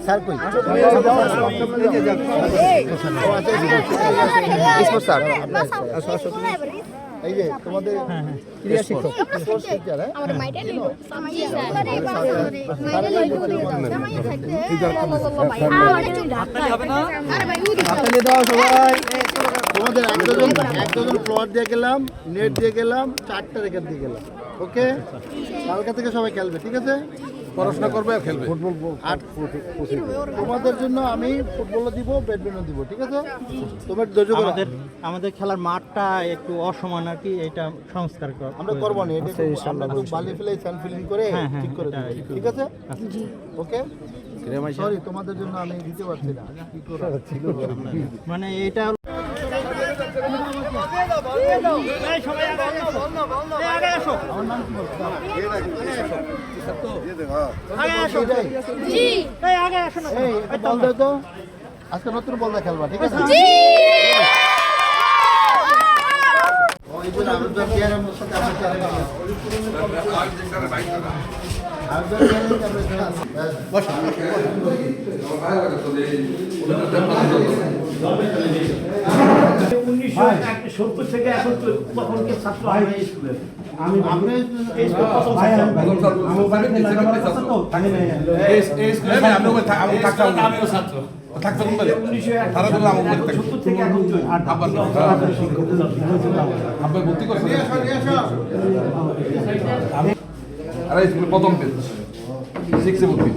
Sir কই এই যে তোমাদের ক্রিয়া শিক্ষক তোমাদের এক ডজন ফ্লোয়ার দিয়ে গেলাম, নেট দিয়ে গেলাম, 4টা রেকেট দিয়ে গেলাম। ওকে, কালকা থেকে সবাই খেলবে, ঠিক আছে? পড়াশোনা করবে আর খেলবে। ফুটবল তোমাদের জন্য আমি ফুটবলও দিব, ব্যাডমিন্টন দিব, ঠিক আছে? তোমার আমাদের খেলার মাঠটা একটু অসমান আর কি, এটা সংস্কার আমরা করবো না, এটা আমরা বালি ফেলে স্যান্ড ফিলিং করে ঠিক করে দেব, ঠিক আছে? ওকে, সরি তোমাদের জন্য আমি দিতে পারছি না, কি করা ছিল মানে এটা আজকে নতুন বল খেলবা, ঠিক আছে? থেকে এখন তখনকার ছাত্র স্কুলের আমি প্রথম পেজ 6 এ ভর্তি